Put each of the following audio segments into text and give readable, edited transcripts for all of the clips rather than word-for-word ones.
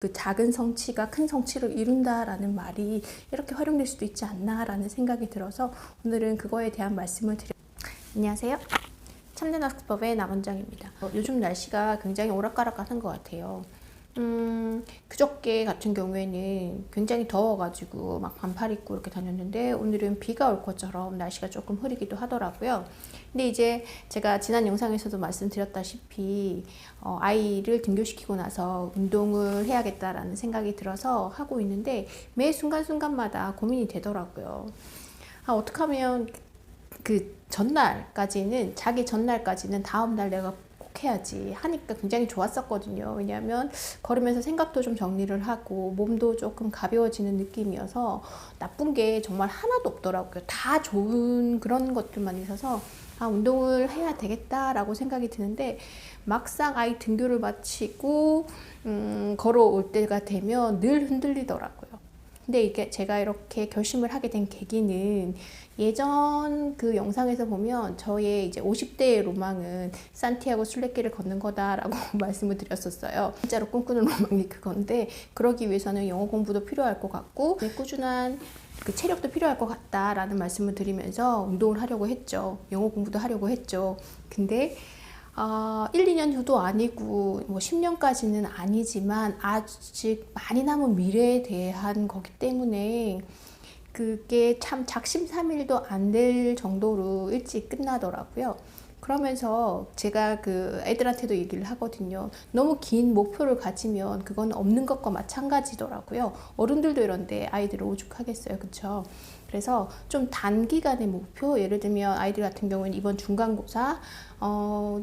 그 작은 성취가 큰 성취를 이룬다라는 말이 이렇게 활용될 수도 있지 않나라는 생각이 들어서 오늘은 그거에 대한 말씀을 안녕하세요. 참된 학습법의 남원장입니다. 요즘 날씨가 굉장히 오락가락한 것 같아요. 그저께 같은 경우에는 굉장히 더워가지고 막 반팔 입고 이렇게 다녔는데 오늘은 비가 올 것처럼 날씨가 조금 흐리기도 하더라고요. 근데 이제 제가 지난 영상에서도 말씀드렸다시피 아이를 등교시키고 나서 운동을 해야겠다라는 생각이 들어서 하고 있는데 매 순간순간마다 고민이 되더라고요. 어떻게 하면 그 전날까지는, 자기 전날까지는 다음날 내가 꼭 해야지 하니까 굉장히 좋았었거든요. 왜냐하면 걸으면서 생각도 좀 정리를 하고 몸도 조금 가벼워지는 느낌이어서 나쁜 게 정말 하나도 없더라고요. 다 좋은 그런 것들만 있어서 운동을 해야 되겠다라고 생각이 드는데 막상 아이 등교를 마치고 걸어올 때가 되면 늘 흔들리더라고요. 근데 이게 제가 이렇게 결심을 하게 된 계기는 예전 그 영상에서 보면 저의 이제 50대의 로망은 산티아고 순례길을 걷는 거다라고 말씀을 드렸었어요. 진짜로 꿈꾸는 로망이 그건데 그러기 위해서는 영어 공부도 필요할 것 같고 꾸준한 그 체력도 필요할 것 같다라는 말씀을 드리면서 운동을 하려고 했죠. 영어 공부도 하려고 했죠. 근데 1, 2년 후도 아니고 뭐 10년까지는 아니지만 아직 많이 남은 미래에 대한 거기 때문에 그게 참 작심삼일도 안 될 정도로 일찍 끝나더라고요. 그러면서 제가 그 애들한테도 얘기를 하거든요. 너무 긴 목표를 가지면 그건 없는 것과 마찬가지더라고요. 어른들도 이런데 아이들을 오죽하겠어요. 그쵸? 그래서 좀 단기간의 목표, 예를 들면 아이들 같은 경우는 이번 중간고사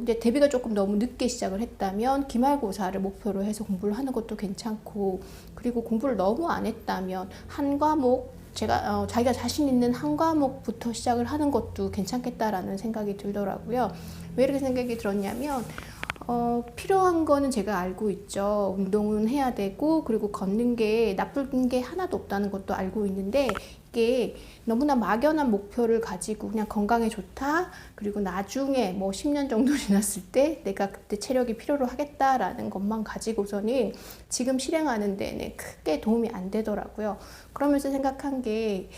이제 대비가 조금 너무 늦게 시작을 했다면 기말고사를 목표로 해서 공부를 하는 것도 괜찮고, 그리고 공부를 너무 안 했다면 한 과목 자기가 자신 있는 한 과목부터 시작을 하는 것도 괜찮겠다라는 생각이 들더라고요. 왜 이렇게 생각이 들었냐면 필요한 거는 제가 알고 있죠. 운동은 해야 되고, 그리고 걷는 게 나쁜 게 하나도 없다는 것도 알고 있는데, 이게 너무나 막연한 목표를 가지고 그냥 건강에 좋다, 그리고 나중에 뭐 10년 정도 지났을 때 내가 그때 체력이 필요로 하겠다라는 것만 가지고서는 지금 실행하는 데는 크게 도움이 안 되더라고요. 그러면서 생각한 게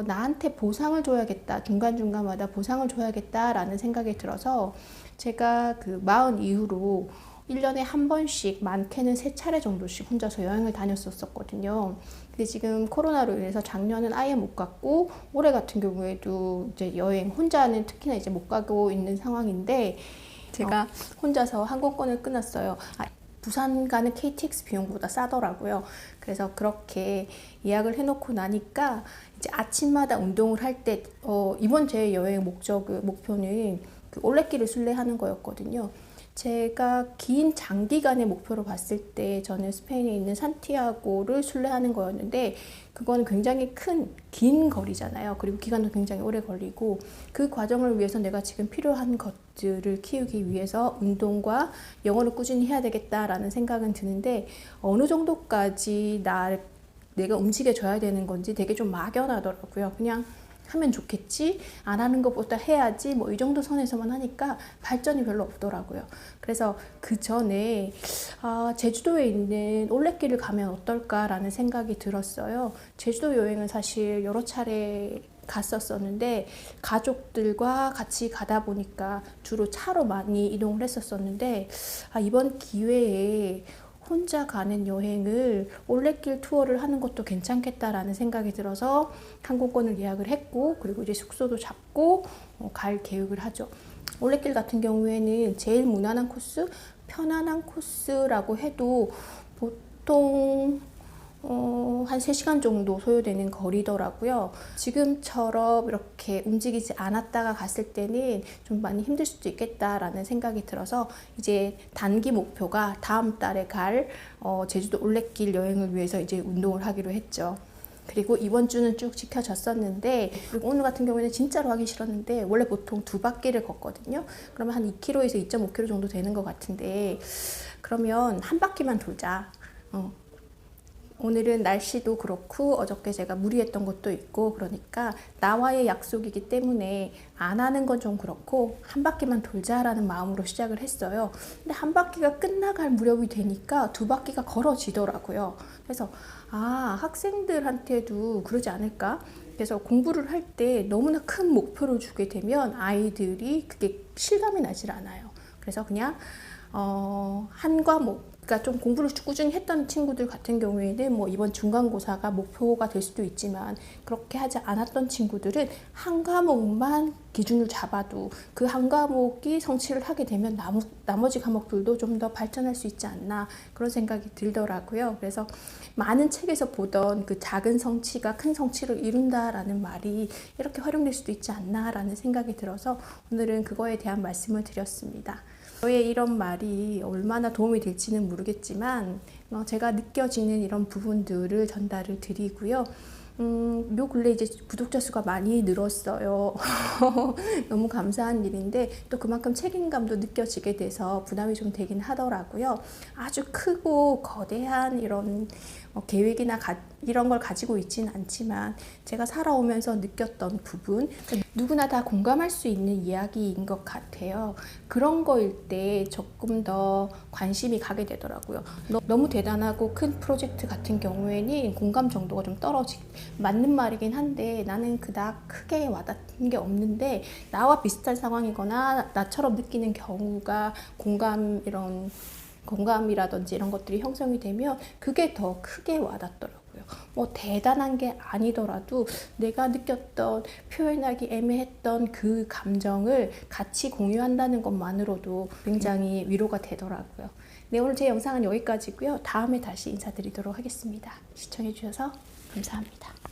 나한테 보상을 줘야겠다, 중간중간마다 보상을 줘야겠다라는 생각이 들어서 제가 그 마흔 이후로 1년에 한 번씩, 많게는 3차례 정도씩 혼자서 여행을 다녔었거든요. 근데 지금 코로나로 인해서 작년은 아예 못 갔고, 올해 같은 경우에도 이제 여행 혼자는 특히나 이제 못 가고 있는 상황인데, 제가 혼자서 항공권을 끊었어요. 부산 가는 KTX 비용보다 싸더라고요. 그래서 그렇게 예약을 해놓고 나니까 이제 아침마다 운동을 할 때 이번 제 여행 목표는 그 올레길을 순례하는 거였거든요. 제가 긴 장기간의 목표로 봤을 때 저는 스페인에 있는 산티아고를 순례하는 거였는데 그건 굉장히 긴 거리잖아요. 그리고 기간도 굉장히 오래 걸리고, 그 과정을 위해서 내가 지금 필요한 것들을 키우기 위해서 운동과 영어를 꾸준히 해야 되겠다라는 생각은 드는데 어느 정도까지 내가 움직여줘야 되는 건지 되게 좀 막연하더라고요. 그냥 하면 좋겠지, 안 하는 것보다 해야지, 뭐 이 정도 선에서만 하니까 발전이 별로 없더라고요. 그래서 그 전에 제주도에 있는 올레길을 가면 어떨까라는 생각이 들었어요. 제주도 여행은 사실 여러 차례 갔었었는데 가족들과 같이 가다 보니까 주로 차로 많이 이동을 했었었는데 이번 기회에 혼자 가는 여행을 올레길 투어를 하는 것도 괜찮겠다라는 생각이 들어서 항공권을 예약을 했고, 그리고 이제 숙소도 잡고 갈 계획을 하죠. 올레길 같은 경우에는 제일 무난한 코스, 편안한 코스라고 해도 보통 한 3시간 정도 소요되는 거리더라고요. 지금처럼 이렇게 움직이지 않았다가 갔을 때는 좀 많이 힘들 수도 있겠다라는 생각이 들어서 이제 단기 목표가 다음 달에 갈 제주도 올레길 여행을 위해서 이제 운동을 하기로 했죠. 그리고 이번 주는 쭉 지켜졌었는데, 그리고 오늘 같은 경우에는 진짜로 하기 싫었는데 원래 보통 2바퀴를 걷거든요. 그러면 한 2km에서 2.5km 정도 되는 것 같은데, 그러면 한 바퀴만 돌자. 오늘은 날씨도 그렇고 어저께 제가 무리했던 것도 있고 그러니까 나와의 약속이기 때문에 안 하는 건 좀 그렇고 한 바퀴만 돌자라는 마음으로 시작을 했어요. 근데 한 바퀴가 끝나갈 무렵이 되니까 두 바퀴가 걸어지더라고요. 그래서 학생들한테도 그러지 않을까? 그래서 공부를 할 때 너무나 큰 목표를 주게 되면 아이들이 그게 실감이 나질 않아요. 그래서 그냥 한 과목, 그러니까 좀 공부를 꾸준히 했던 친구들 같은 경우에는 뭐 이번 중간고사가 목표가 될 수도 있지만 그렇게 하지 않았던 친구들은 한 과목만 기준을 잡아도 그 한 과목이 성취를 하게 되면 나머지 과목들도 좀 더 발전할 수 있지 않나 그런 생각이 들더라고요. 그래서 많은 책에서 보던 그 작은 성취가 큰 성취를 이룬다라는 말이 이렇게 활용될 수도 있지 않나라는 생각이 들어서 오늘은 그거에 대한 말씀을 드렸습니다. 저의 이런 말이 얼마나 도움이 될지는 모르겠지만 제가 느껴지는 이런 부분들을 전달을 드리고요. 요 근래 이제 구독자 수가 많이 늘었어요. 너무 감사한 일인데 또 그만큼 책임감도 느껴지게 돼서 부담이 좀 되긴 하더라고요. 아주 크고 거대한 이런 계획이나 이런 걸 가지고 있지는 않지만 제가 살아오면서 느꼈던 부분, 누구나 다 공감할 수 있는 이야기인 것 같아요. 그런 거일 때 조금 더 관심이 가게 되더라고요. 너무 대단하고 큰 프로젝트 같은 경우에는 공감 정도가 좀 맞는 말이긴 한데 나는 그닥 크게 와닿는 게 없는데 나와 비슷한 상황이거나 나처럼 느끼는 경우가 공감이라든지 이런 것들이 형성이 되면 그게 더 크게 와닿더라고요. 뭐 대단한 게 아니더라도 내가 느꼈던 표현하기 애매했던 그 감정을 같이 공유한다는 것만으로도 굉장히 위로가 되더라고요. 네, 오늘 제 영상은 여기까지고요. 다음에 다시 인사드리도록 하겠습니다. 시청해주셔서 감사합니다.